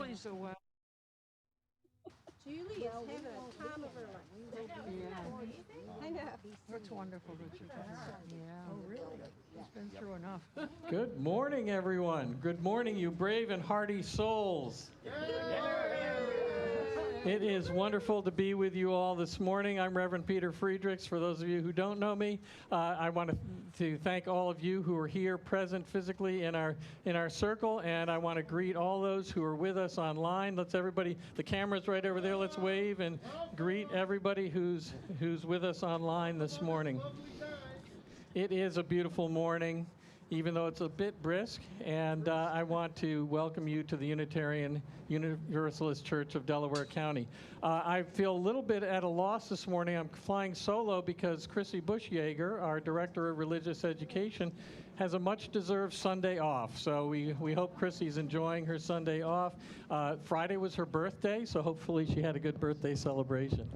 So well. Julie is having a time of her life. Yeah. I know. It's wonderful that you can. Yeah. Oh, really? She's been through enough. Good morning, everyone. Good morning, you brave and hardy souls. It is wonderful to be with you all this morning. I'm Reverend Peter Friedrichs. For those of you who don't know me, I want to thank all of you who are here present physically in our circle, and I want to greet all those who are with us online. Let's everybody, the camera's right over there. Let's wave and greet everybody who's with us online this morning. It is a beautiful morning, even though it's a bit brisk, and I want to welcome you to the Unitarian Universalist Church of Delaware County. I feel a little bit at a loss this morning. I'm flying solo because Chrissy Bushyeager, our Director of Religious Education, has a much-deserved Sunday off. So we hope Chrissy's enjoying her Sunday off. Friday was her birthday, so hopefully she had a good birthday celebration.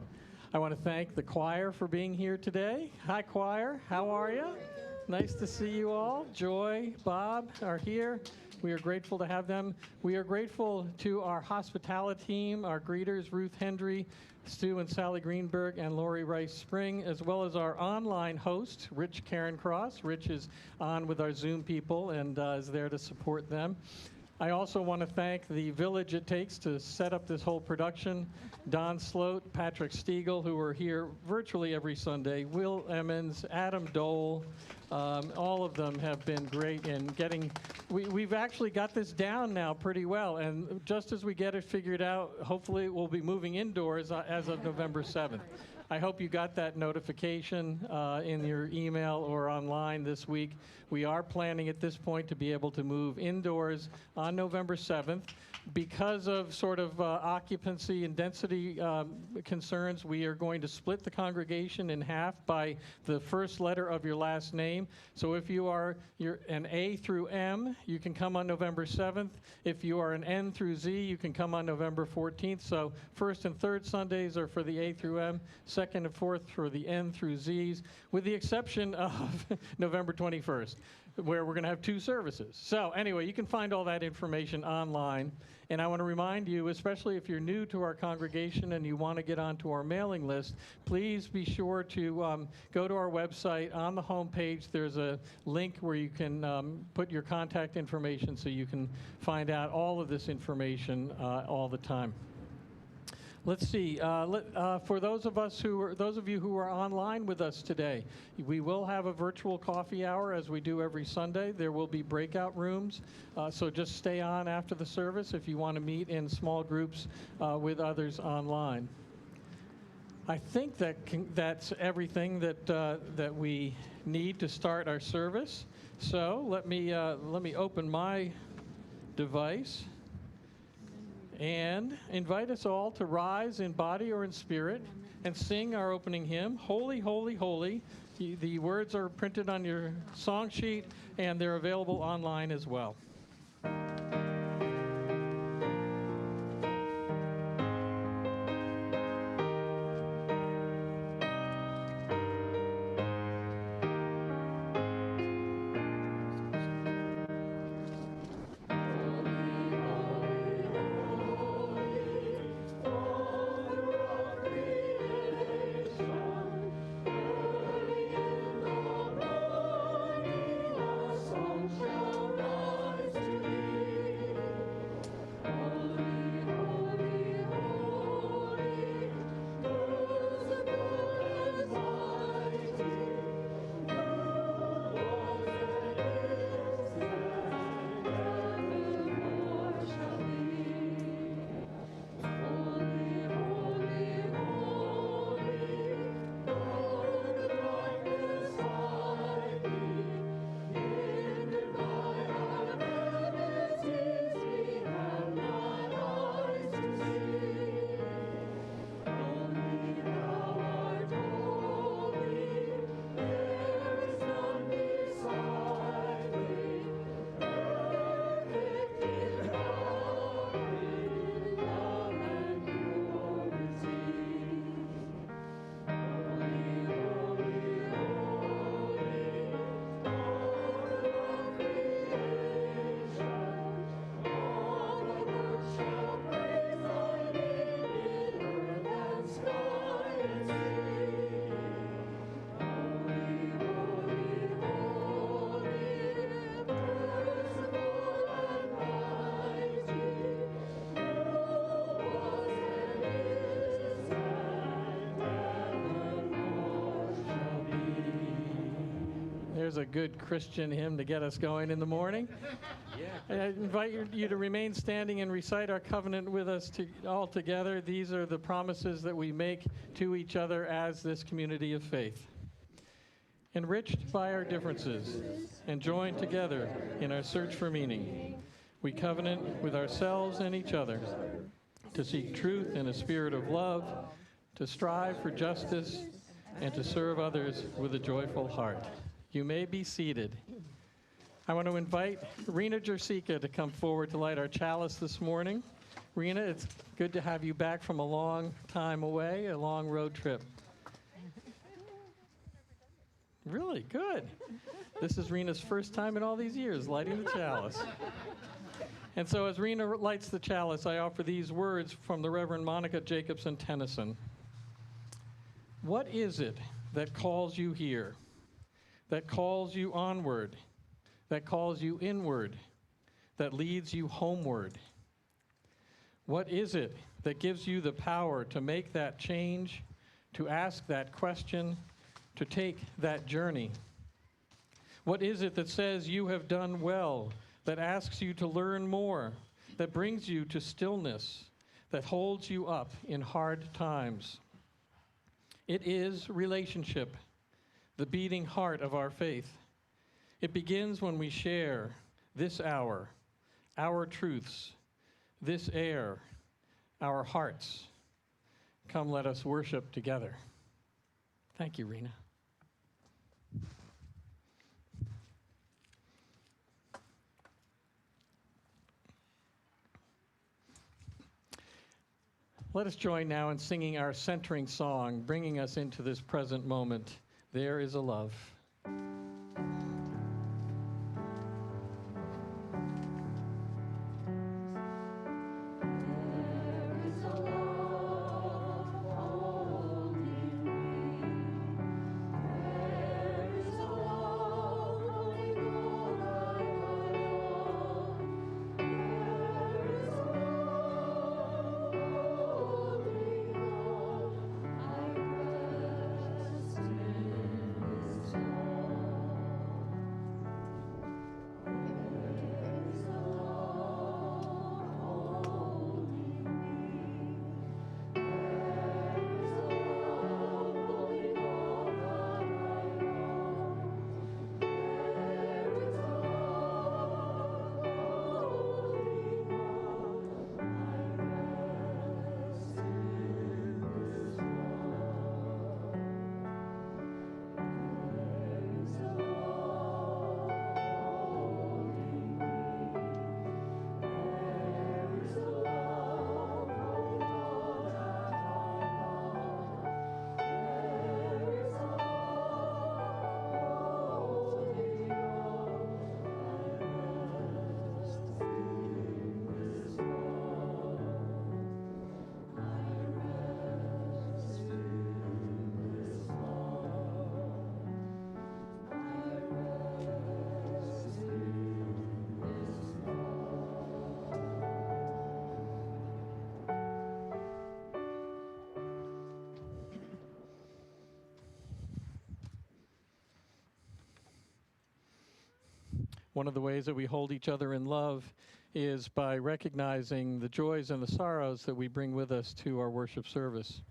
I want to thank the choir for being here today. Hi, choir. How are you? Nice to see you all. Joy, Bob are here. We are grateful to have them. We are grateful to our hospitality team, our greeters, Ruth Hendry, Stu and Sally Greenberg, and Lori Rice Spring, as well as our online host, Rich Karen Cross. Rich is on with our Zoom people and is there to support them. I also want to thank the village it takes to set up this whole production. Don Sloat, Patrick Stiegel, who are here virtually every Sunday, Will Emmons, Adam Dole, all of them have been great in getting, we've actually got this down now pretty well, and just as we get it figured out, hopefully we'll be moving indoors as of November 7th. I hope you got that notification in your email or online this week. We are planning at this point to be able to move indoors on November 7th. Because of sort of occupancy and density concerns, we are going to split the congregation in half by the first letter of your last name. So if you're an A through M, you can come on November 7th. If you are an N through Z, you can come on November 14th. So first and third Sundays are for the A through M, second and fourth for the N through Zs, with the exception of November 21st, where we're going to have 2 services. So anyway, you can find all that information online. And I want to remind you, especially if you're new to our congregation and you want to get onto our mailing list, please be sure to go to our website. On the home page, there's a link where you can put your contact information so you can find out all of this information all the time. Let's see. For those of you who are online with us today, we will have a virtual coffee hour as we do every Sunday. There will be breakout rooms, so just stay on after the service if you want to meet in small groups with others online. I think that's everything that we need to start our service. So let me open my device and invite us all to rise in body or in spirit and sing our opening hymn, Holy, Holy, Holy. The words are printed on your song sheet, and they're available online as well. there's a good Christian hymn to get us going in the morning. I invite you to remain standing and recite our covenant with us all together. These are the promises that we make to each other as this community of faith. Enriched by our differences and joined together in our search for meaning, we covenant with ourselves and each other to seek truth in a spirit of love, to strive for justice, and to serve others with a joyful heart. You may be seated. I want to invite Rena Jersika to come forward to light our chalice this morning. Rena, it's good to have you back from a long time away, a long road trip. Really good. This is Rena's first time in all these years lighting the chalice. And so as Rena lights the chalice, I offer these words from the Reverend Monica Jacobson Tennyson. What is it that calls you here, that calls you onward, that calls you inward, that leads you homeward? What is it that gives you the power to make that change, to ask that question, to take that journey? What is it that says you have done well, that asks you to learn more, that brings you to stillness, that holds you up in hard times? It is relationship, the beating heart of our faith. It begins when we share this hour, our truths, this air, our hearts. Come, let us worship together. Thank you, Rena. Let us join now in singing our centering song, bringing us into this present moment. There is a love. One of the ways that we hold each other in love is by recognizing the joys and the sorrows that we bring with us to our worship service.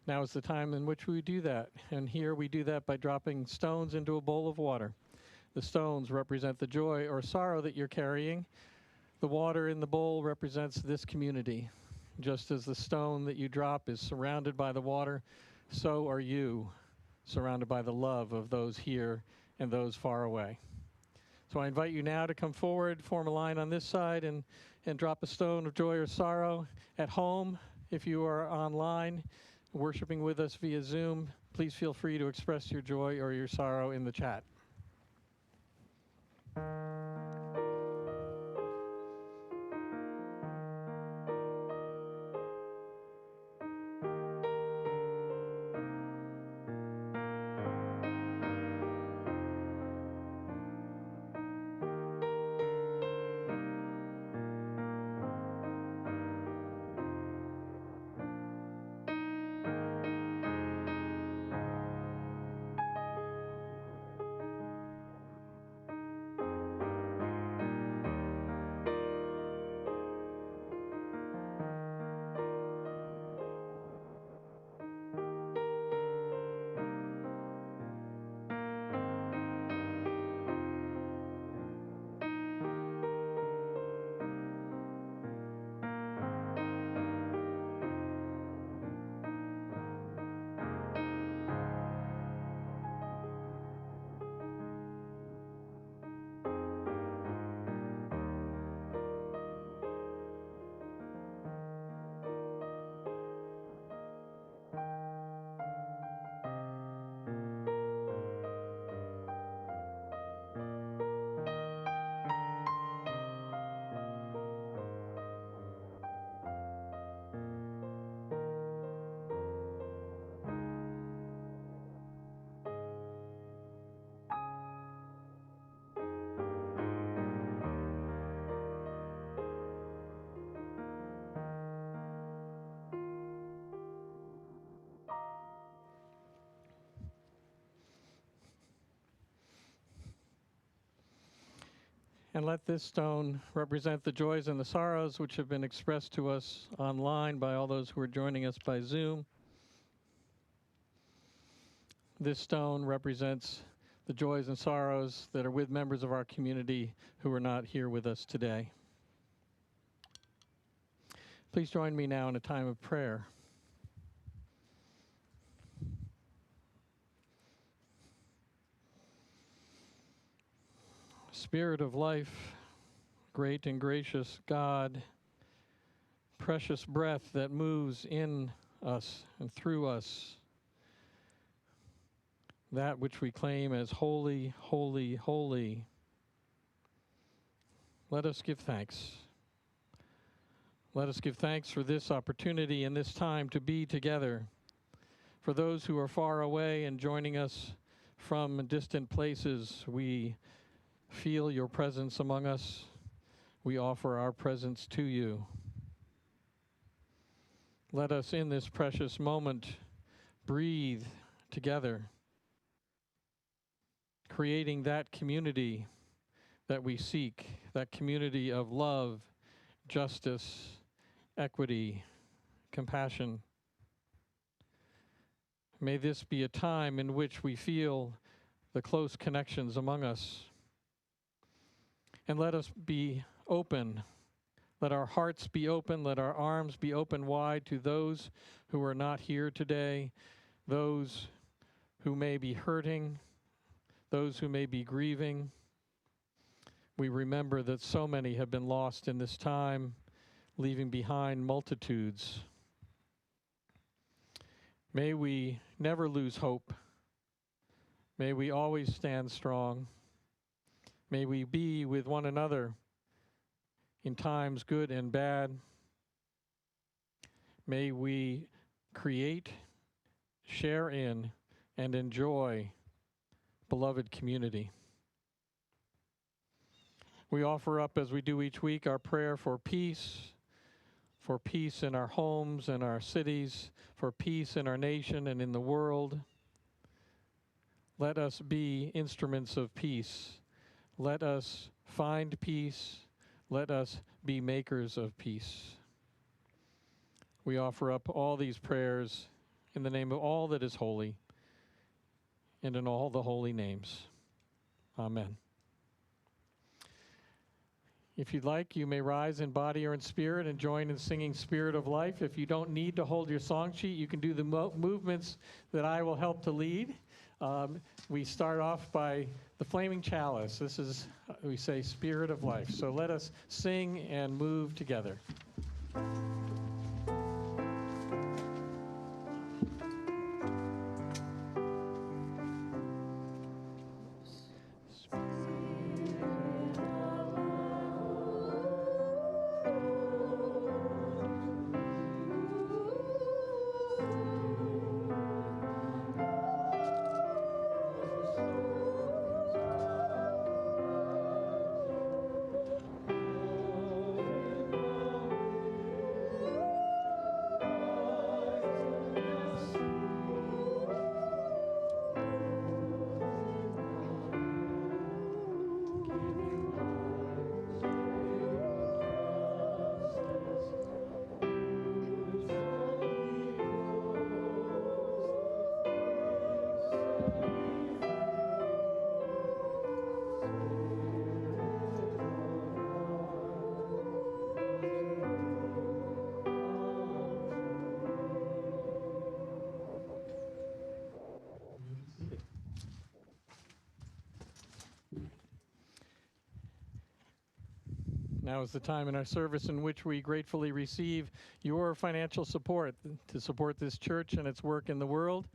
Now is the time in which we do that, and here we do that by dropping stones into a bowl of water. The stones represent the joy or sorrow that you're carrying. The water in the bowl represents this community. Just as the stone that you drop is surrounded by the water, so are you surrounded by the love of those here and those far away. So I invite you now to come forward, form a line on this side, and drop a stone of joy or sorrow. At home, if you are online, worshiping with us via Zoom, please feel free to express your joy or your sorrow in the chat. And let this stone represent the joys and the sorrows which have been expressed to us online by all those who are joining us by Zoom. This stone represents the joys and sorrows that are with members of our community who are not here with us today. Please join me now in a time of prayer. Spirit of life, great and gracious God, precious breath that moves in us and through us, that which we claim as holy, holy, holy. Let us give thanks. Let us give thanks for this opportunity and this time to be together. For those who are far away and joining us from distant places, we feel your presence among us. We offer our presence to you. Let us in this precious moment breathe together, creating that community that we seek, that community of love, justice, equity, compassion. May this be a time in which we feel the close connections among us. And let us be open. Let our hearts be open. Let our arms be open wide to those who are not here today, those who may be hurting, those who may be grieving. We remember that so many have been lost in this time, leaving behind multitudes. May we never lose hope. May we always stand strong. May we be with one another in times good and bad. May we create, share in, and enjoy beloved community. We offer up, as we do each week, our prayer for peace in our homes and our cities, for peace in our nation and in the world. Let us be instruments of peace. Let us find peace. Let us be makers of peace. We offer up all these prayers in the name of all that is holy and in all the holy names. Amen. If you'd like, you may rise in body or in spirit and join in singing Spirit of Life. If you don't need to hold your song sheet, you can do the movements that I will help to lead. We start off by the flaming chalice. This is, we say, Spirit of Life. So let us sing and move together. Now is the time in our service in which we gratefully receive your financial support to support this church and its work in the world.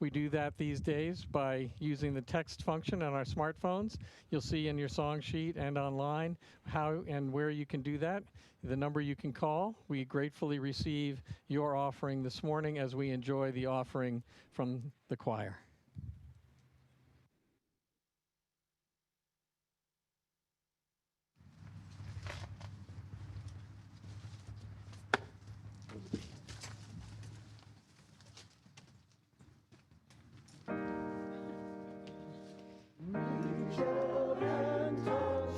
We do that these days by using the text function on our smartphones. You'll see in your song sheet and online how and where you can do that, the number you can call. We gratefully receive your offering this morning as we enjoy the offering from the choir. Reach out and touch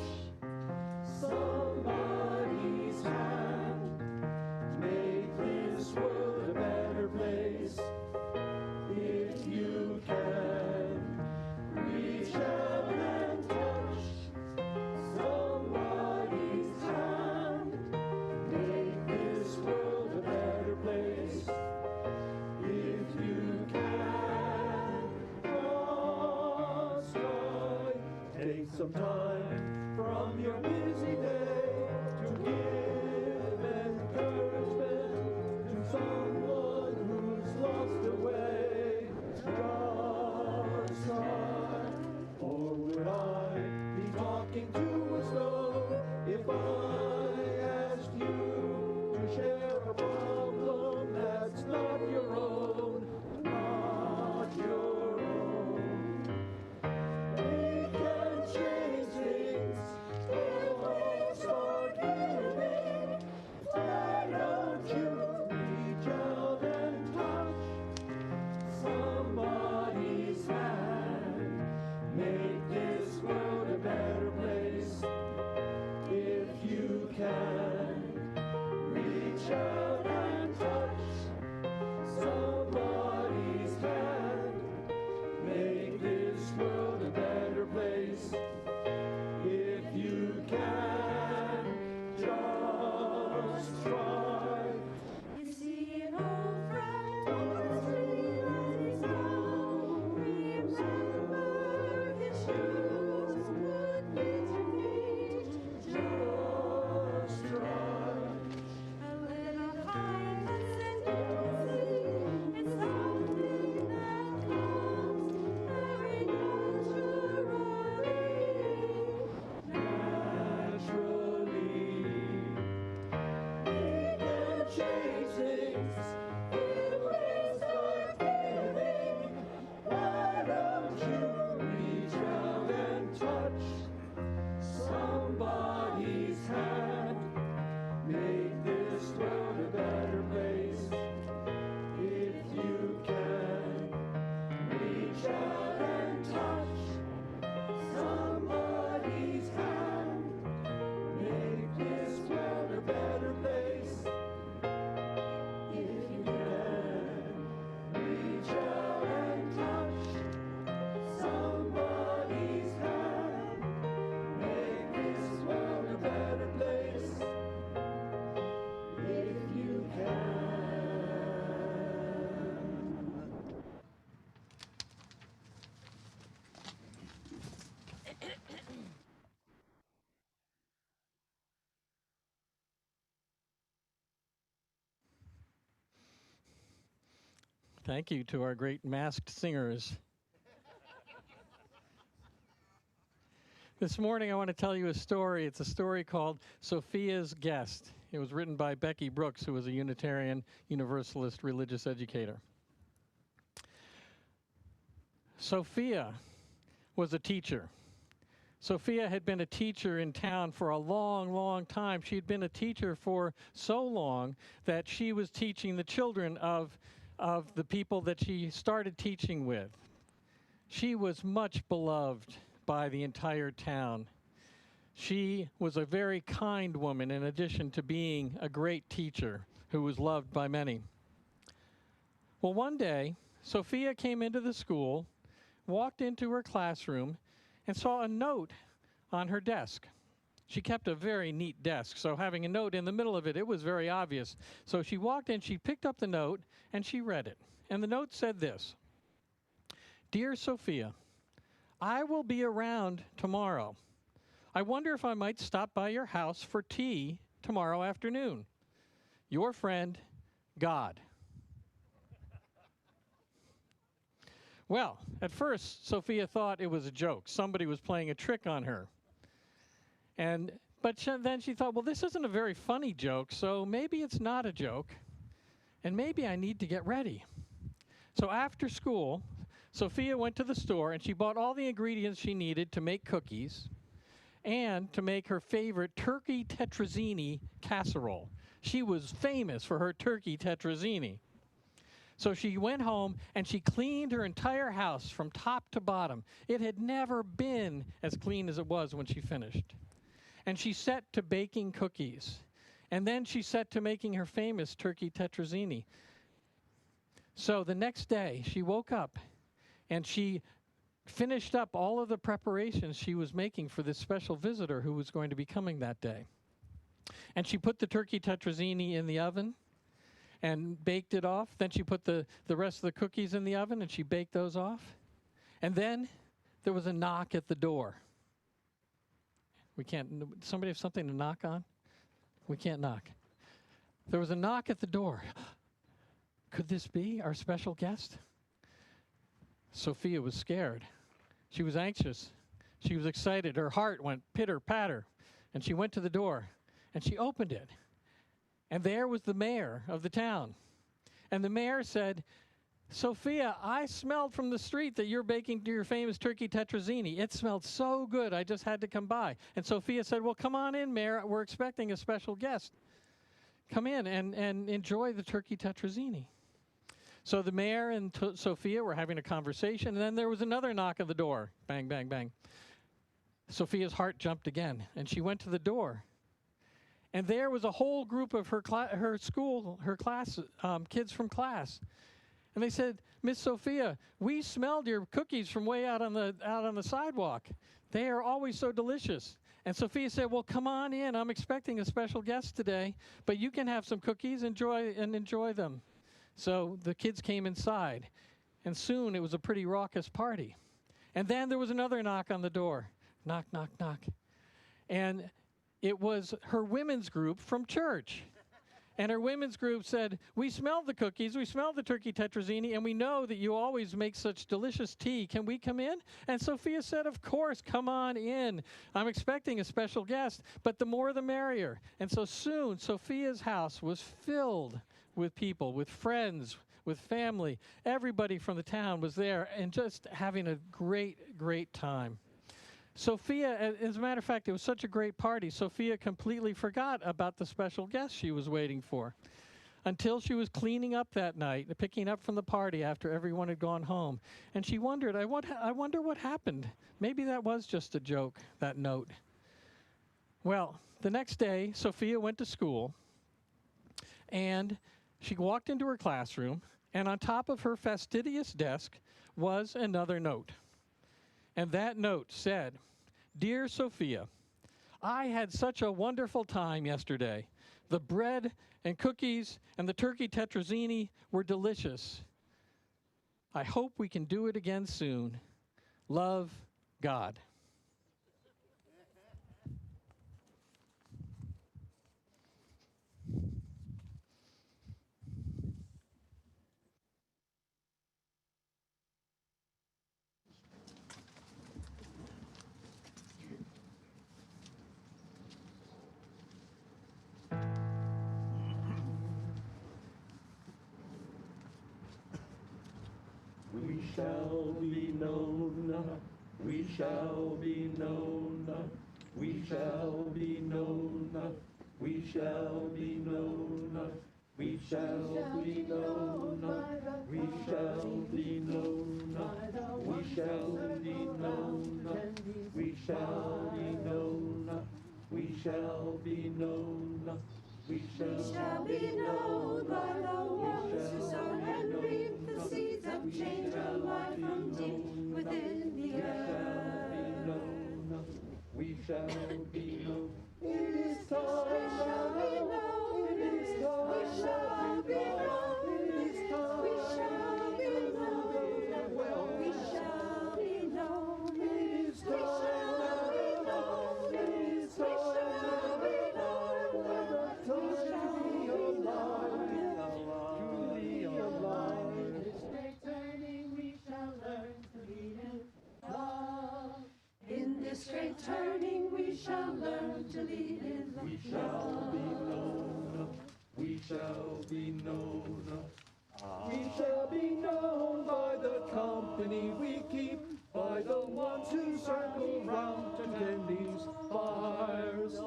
this world a better place. If you can reach out and touch somebody's hand, make this world a better place. If you can just try, take some time from your busy day to give encouragement to someone who's lost their way. Just try. Or would I be talking to a stone if I asked you to share a problem that's not your own, not your own? We can change things if we start giving. Why don't you reach out and touch somebody's hand? Make this world a better place. If you can reach out and touch somebody's hand, make this world a better place. If you can just try. You see an old friend on the street and he's gone. Remember his shoes would fit your feet. Just try. A little kindness and mercy, it's something that comes very naturally. Naturally, we can change things if we start giving. Why don't you reach out and touch somebody's hand? Make this world a better place. If you can reach out and touch somebody's hand, make this world a better place. If you can reach out and touch somebody's hand, make this world a better place. If you can. Thank you to our great masked singers. This morning I want to tell you a story. It's a story called Sophia's Guest. It was written by Becky Brooks, who was a Unitarian Universalist religious educator. Sophia was a teacher. Sophia had been a teacher in town for a long, long time. She had been a teacher for so long that she was teaching the children of the people that she started teaching with. She was much beloved by the entire town. She was a very kind woman in addition to being a great teacher who was loved by many. Well, one day, Sophia came into the school, walked into her classroom, and saw a note on her desk. She kept a very neat desk, so having a note in the middle of it, it was very obvious. So she walked in, she picked up the note, and she read it. And the note said this: "Dear Sophia, I will be around tomorrow. I wonder if I might stop by your house for tea tomorrow afternoon. Your friend, God." Well, at first, Sophia thought it was a joke. Somebody was playing a trick on her. But then she thought, well, this isn't a very funny joke, so maybe it's not a joke, and maybe I need to get ready. So after school, Sophia went to the store, and she bought all the ingredients she needed to make cookies and to make her favorite turkey tetrazzini casserole. She was famous for her turkey tetrazzini. So she went home and she cleaned her entire house from top to bottom. It had never been as clean as it was when she finished. And she set to baking cookies. And then she set to making her famous turkey tetrazzini. So the next day, she woke up and she finished up all of the preparations she was making for this special visitor who was going to be coming that day. And she put the turkey tetrazzini in the oven and baked it off. Then she put the rest of the cookies in the oven and she baked those off. And then there was a knock at the door. We can't, somebody have something to knock on? We can't knock. There was a knock at the door. Could this be our special guest? Sophia was scared. She was anxious. She was excited. Her heart went pitter patter. And she went to the door and she opened it. And there was the mayor of the town. And the mayor said, Sophia, I smelled from the street that you're baking your famous turkey tetrazzini. It smelled so good, I just had to come by. And Sophia said, well, come on in, Mayor. We're expecting a special guest. Come in and enjoy the turkey tetrazzini. So the mayor and Sophia were having a conversation, and then there was another knock on the door. Bang, bang, bang. Sophia's heart jumped again, and she went to the door. And there was a whole group of her class, kids from class. And they said, Miss Sophia, we smelled your cookies from way out on the sidewalk. They are always so delicious. And Sophia said, well, come on in. I'm expecting a special guest today, but you can have some cookies, enjoy them. So the kids came inside, and soon it was a pretty raucous party. And then there was another knock on the door. Knock, knock, knock. And it was her women's group from church. And her women's group said, we smelled the cookies, we smelled the turkey tetrazzini, and we know that you always make such delicious tea. Can we come in? And Sophia said, of course, come on in. I'm expecting a special guest, but the more the merrier. And so soon, Sophia's house was filled with people, with friends, with family. Everybody from the town was there and just having a great, great time. Sophia, as a matter of fact, it was such a great party, Sophia completely forgot about the special guest she was waiting for until she was cleaning up that night, picking up from the party after everyone had gone home. And she wondered, I wonder what happened. Maybe that was just a joke, that note. Well, the next day, Sophia went to school, and she walked into her classroom, and on top of her fastidious desk was another note. And that note said, Dear Sophia, I had such a wonderful time yesterday. The bread and cookies and the turkey tetrazzini were delicious. I hope we can do it again soon. Love, God. We shall be known, we shall be known, we shall be known, we shall be known, we shall be known, we shall be known, we shall be known, we shall be known, we shall be known, we shall be known by the ones who sow and reap the seeds that change our life from deep within the earth. We shall be known. It is time now. It is time. We shall be known. It is time. We shall be known. We shall be known. It is time. We shall be known. It is time. We shall be known. We shall be alive. Truly alive. This great turning we shall learn to lead in love. In this great turning we shall learn to lead in love. We shall be known. We shall be known. We shall be known by the company we keep, by the ones who circle round to tend these fires.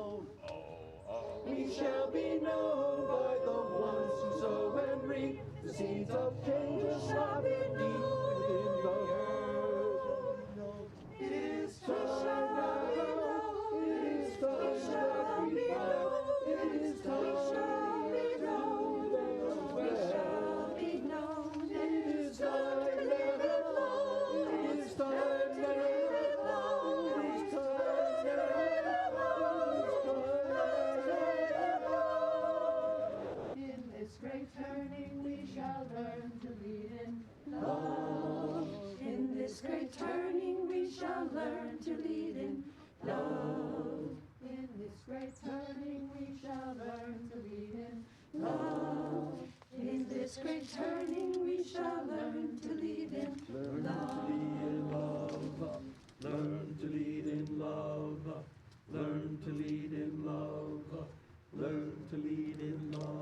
We shall be known by the ones who sow and reap the seeds of change that lie deep within the earth. It is time now. It is time that we fight. It is time. turning we shall learn to lead in love. In this great turning we shall learn to lead in love. In this great turning we shall learn to lead in love. In this great turning we shall learn to lead in love. Learn to lead in love. Learn to lead in love. Learn to lead in love.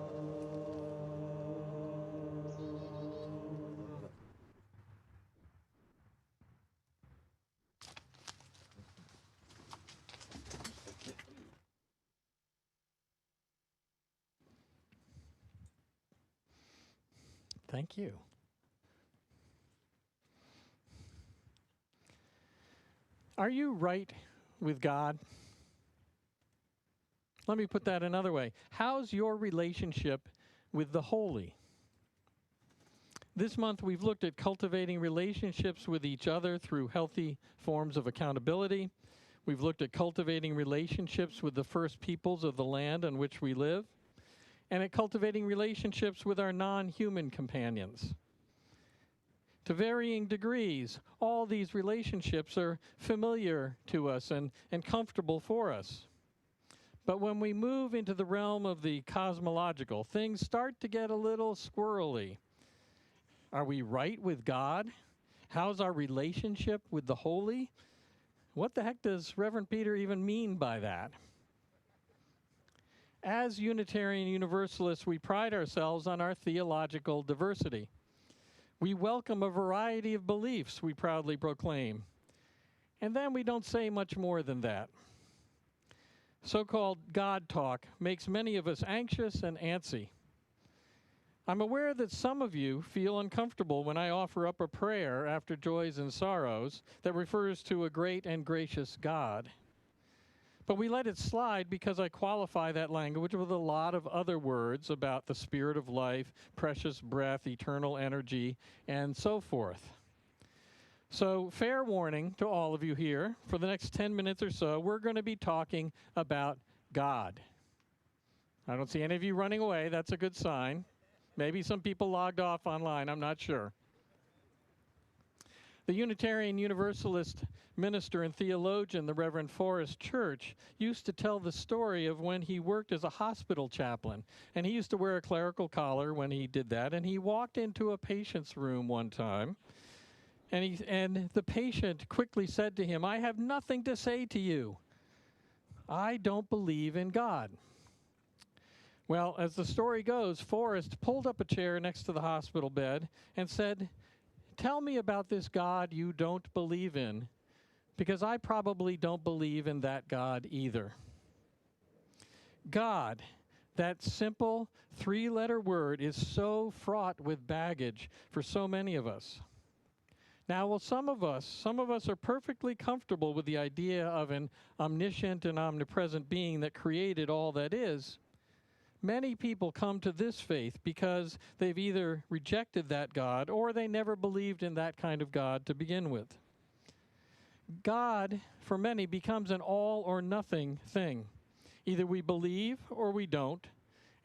Thank you. Are you right with God? Let me put that another way. How's your relationship with the holy? This month we've looked at cultivating relationships with each other through healthy forms of accountability. We've looked at cultivating relationships with the first peoples of the land on which we live, and at cultivating relationships with our non-human companions. To varying degrees, all these relationships are familiar to us and comfortable for us. But when we move into the realm of the cosmological, things start to get a little squirrely. Are we right with God? How's our relationship with the holy? What the heck does Reverend Peter even mean by that? As Unitarian Universalists, we pride ourselves on our theological diversity. We welcome a variety of beliefs, we proudly proclaim. And then we don't say much more than that. So-called God talk makes many of us anxious and antsy. I'm aware that some of you feel uncomfortable when I offer up a prayer after joys and sorrows that refers to a great and gracious God. But we let it slide because I qualify that language with a lot of other words about the spirit of life, precious breath, eternal energy, and so forth. So, fair warning to all of you here, for the next 10 minutes or so, we're going to be talking about God. I don't see any of you running away. That's a good sign. Maybe some people logged off online. I'm not sure. The Unitarian Universalist minister and theologian, the Reverend Forrest Church, used to tell the story of when he worked as a hospital chaplain. And he used to wear a clerical collar when he did that. And he walked into a patient's room one time. And the patient quickly said to him, "I have nothing to say to you. I don't believe in God." Well, as the story goes, Forrest pulled up a chair next to the hospital bed and said, "Tell me about this God you don't believe in, because I probably don't believe in that God either." God, that simple three-letter word, is so fraught with baggage for so many of us. Now, well, some of us are perfectly comfortable with the idea of an omniscient and omnipresent being that created all that is. Many people come to this faith because they've either rejected that God or they never believed in that kind of God to begin with. God, for many, becomes an all or nothing thing. Either we believe or we don't,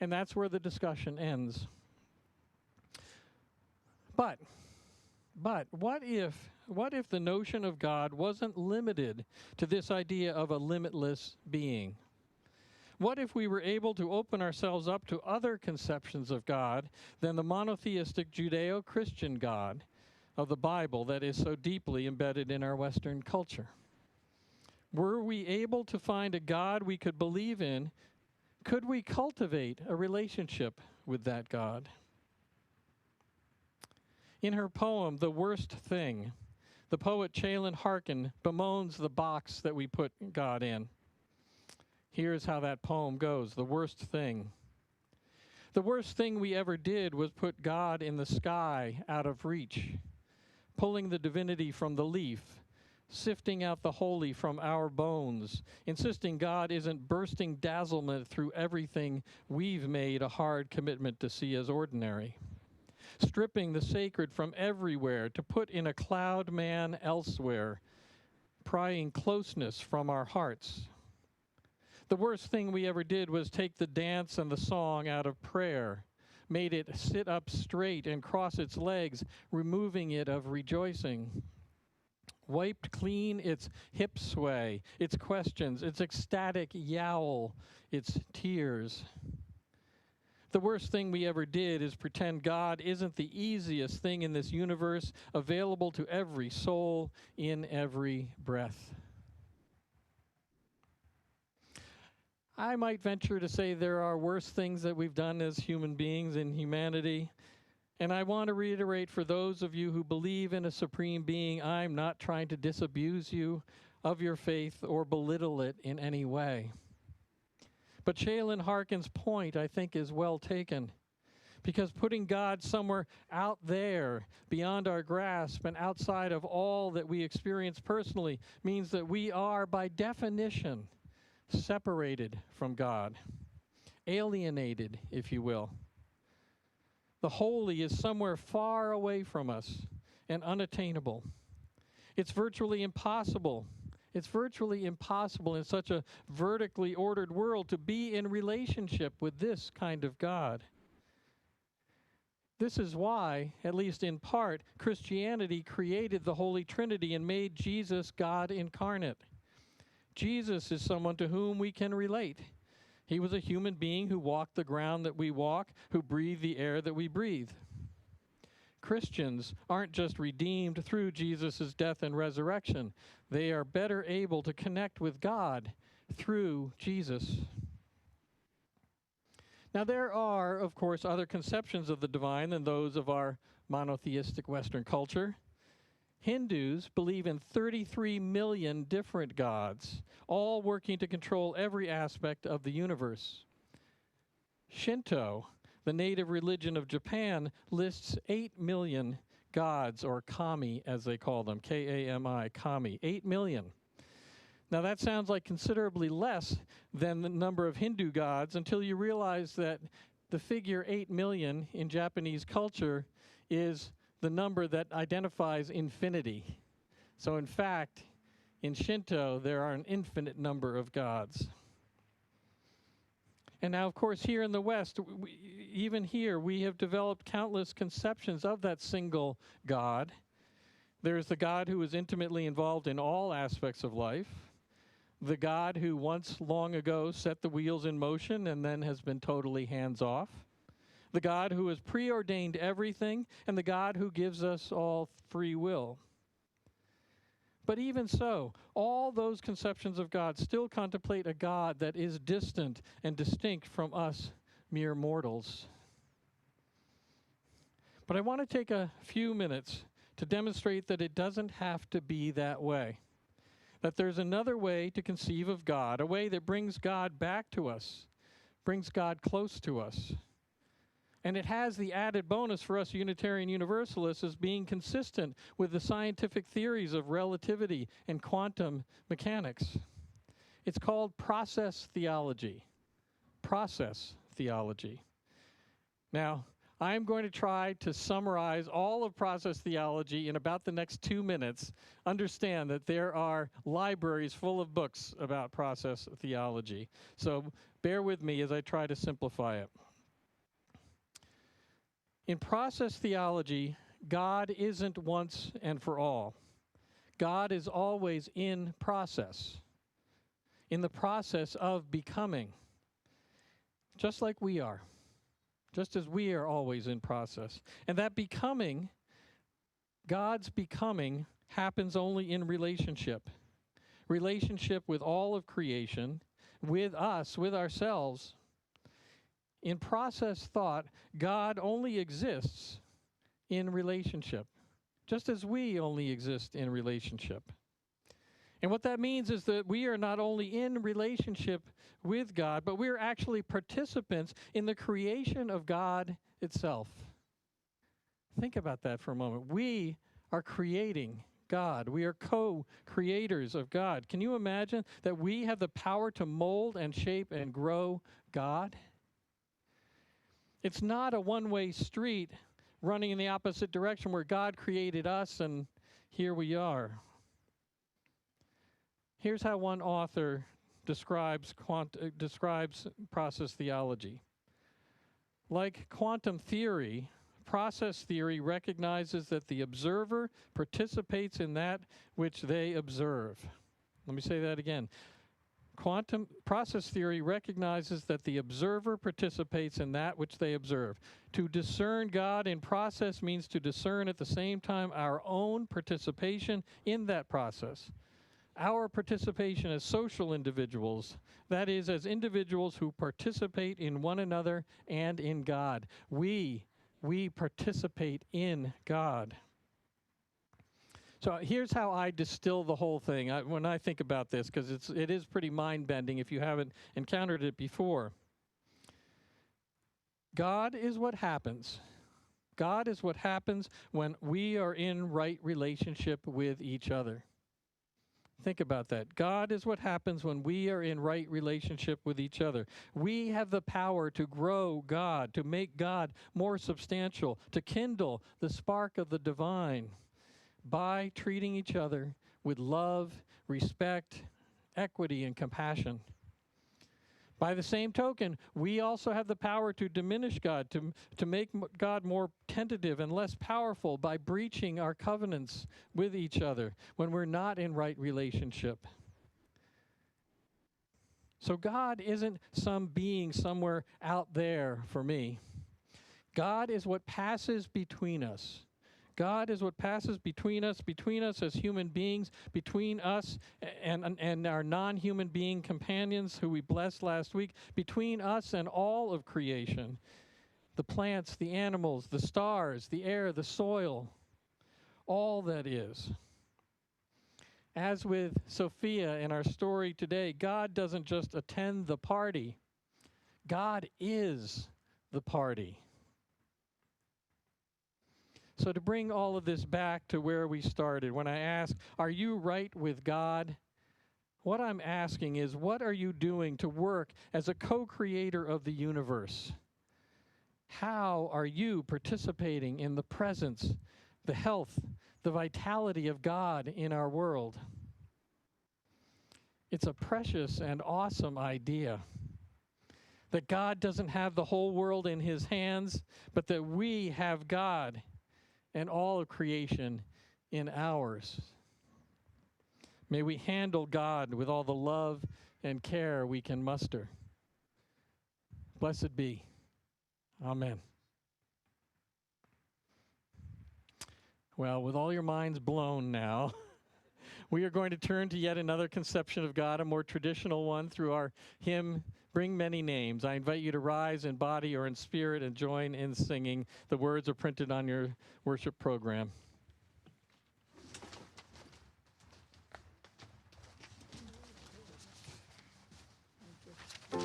and that's where the discussion ends. But what if the notion of God wasn't limited to this idea of a limitless being? What if we were able to open ourselves up to other conceptions of God than the monotheistic Judeo-Christian God of the Bible that is so deeply embedded in our Western culture? Were we able to find a God we could believe in? Could we cultivate a relationship with that God? In her poem, The Worst Thing, the poet Chalon Harkin bemoans the box that we put God in. Here's how that poem goes, The Worst Thing. The worst thing we ever did was put God in the sky out of reach, pulling the divinity from the leaf, sifting out the holy from our bones, insisting God isn't bursting dazzlement through everything we've made a hard commitment to see as ordinary. Stripping the sacred from everywhere to put in a cloud man elsewhere, prying closeness from our hearts. The worst thing we ever did was take the dance and the song out of prayer, made it sit up straight and cross its legs, removing it of rejoicing. Wiped clean its hip sway, its questions, its ecstatic yowl, its tears. The worst thing we ever did is pretend God isn't the easiest thing in this universe, available to every soul in every breath. I might venture to say there are worse things that we've done as human beings in humanity. And I want to reiterate, for those of you who believe in a supreme being, I'm not trying to disabuse you of your faith or belittle it in any way. But Shaylin Harkin's point, I think, is well taken. Because putting God somewhere out there, beyond our grasp and outside of all that we experience personally, means that we are, by definition, separated from God. Alienated, if you will. The holy is somewhere far away from us and unattainable. It's virtually impossible. It's virtually impossible in such a vertically ordered world to be in relationship with this kind of God. This is why, at least in part, Christianity created the Holy Trinity and made Jesus God incarnate. Jesus is someone to whom we can relate. He was a human being who walked the ground that we walk, who breathed the air that we breathe. Christians aren't just redeemed through Jesus' death and resurrection. They are better able to connect with God through Jesus. Now, there are, of course, other conceptions of the divine than those of our monotheistic Western culture. Hindus believe in 33 million different gods, all working to control every aspect of the universe. Shinto, the native religion of Japan, lists 8 million gods, or kami as they call them, K-A-M-I, kami, 8 million. Now that sounds like considerably less than the number of Hindu gods until you realize that the figure 8 million in Japanese culture is the number that identifies infinity. So in fact, in Shinto, there are an infinite number of gods. And now, of course, here in the West, even here, we have developed countless conceptions of that single God. There's the God who is intimately involved in all aspects of life, the God who once long ago set the wheels in motion and then has been totally hands-off, the God who has preordained everything, and the God who gives us all free will. But even so, all those conceptions of God still contemplate a God that is distant and distinct from us mere mortals. But I want to take a few minutes to demonstrate that it doesn't have to be that way. That there's another way to conceive of God, a way that brings God back to us, brings God close to us. And it has the added bonus for us Unitarian Universalists as being consistent with the scientific theories of relativity and quantum mechanics. It's called process theology. Process theology. Now, I'm going to try to summarize all of process theology in about the next 2 minutes. Understand that there are libraries full of books about process theology. So bear with me as I try to simplify it. In process theology, God isn't once and for all. God is always in process, in the process of becoming, just like we are, just as we are always in process. And that becoming, God's becoming, happens only in relationship. Relationship with all of creation, with us, with ourselves. In process thought, God only exists in relationship, just as we only exist in relationship. And what that means is that we are not only in relationship with God, but we're actually participants in the creation of God itself. Think about that for a moment. We are creating God. We are co-creators of God. Can you imagine that we have the power to mold and shape and grow God? It's not a one-way street running in the opposite direction where God created us and here we are. Here's how one author describes process theology. Like quantum theory, process theory recognizes that the observer participates in that which they observe. Let me say that again. Quantum process theory recognizes that the observer participates in that which they observe. To discern God in process means to discern at the same time our own participation in that process. Our participation as social individuals, that is, as individuals who participate in one another and in God. We participate in God. So here's how I distill the whole thing when I think about this, because it is pretty mind-bending if you haven't encountered it before. God is what happens. God is what happens when we are in right relationship with each other. Think about that. God is what happens when we are in right relationship with each other. We have the power to grow God, to make God more substantial, to kindle the spark of the divine by treating each other with love, respect, equity, and compassion. By the same token, we also have the power to diminish God, to make God more tentative and less powerful by breaching our covenants with each other when we're not in right relationship. So God isn't some being somewhere out there for me. God is what passes between us. God is what passes between us as human beings, between us and our non-human being companions who we blessed last week, between us and all of creation, the plants, the animals, the stars, the air, the soil, all that is. As with Sophia in our story today, God doesn't just attend the party. God is the party. So to bring all of this back to where we started, when I ask, are you right with God? What I'm asking is, what are you doing to work as a co-creator of the universe? How are you participating in the presence, the health, the vitality of God in our world? It's a precious and awesome idea that God doesn't have the whole world in his hands, but that we have God and all of creation in ours. May we handle God with all the love and care we can muster. Blessed be. Amen. Well, with all your minds blown now, we are going to turn to yet another conception of God, a more traditional one, through our hymn, Bring Many Names. I invite you to rise in body or in spirit and join in singing. The words are printed on your worship program. For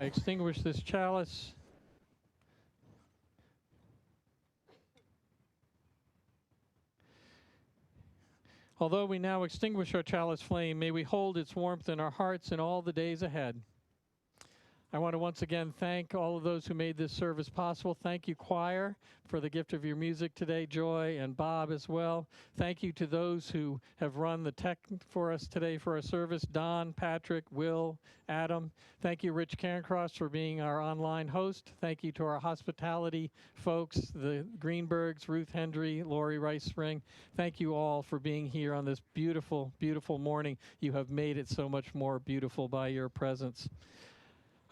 I extinguish this chalice. Although we now extinguish our chalice flame, may we hold its warmth in our hearts in all the days ahead. I want to once again thank all of those who made this service possible. Thank you, choir, for the gift of your music today, Joy and Bob as well. Thank you to those who have run the tech for us today for our service, Don, Patrick, Will, Adam. Thank you, Rich Cairncross, for being our online host. Thank you to our hospitality folks, the Greenbergs, Ruth Hendry, Lori Rice Spring. Thank you all for being here on this beautiful, beautiful morning. You have made it so much more beautiful by your presence.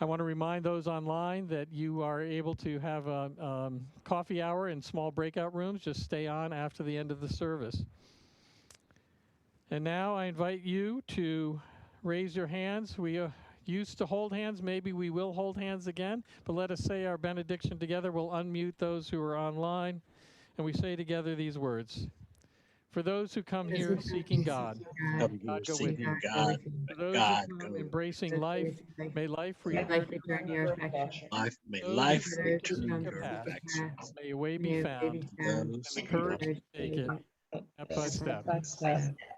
I want to remind those online that you are able to have a coffee hour in small breakout rooms. Just stay on after the end of the service. And now I invite you to raise your hands. We used to hold hands. Maybe we will hold hands again. But let us say our benediction together. We'll unmute those who are online. And we say together these words. For those who come here seeking God, Come God go with you. God, For those God who come go. embracing life, may life return your affection. Life, may Those life who seek to return seek a your path, affection. may a way be found, and Those the who courage to take it step by step. be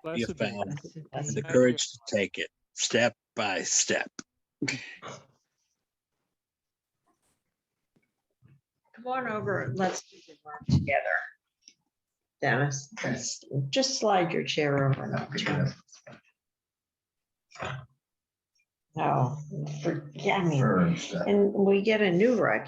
Blessed be you. found, and the Thank you. courage to take it step by step. Come on over and let's do the work together. Dennis, just slide your chair over and over to him. No, I mean, and we get a new rec.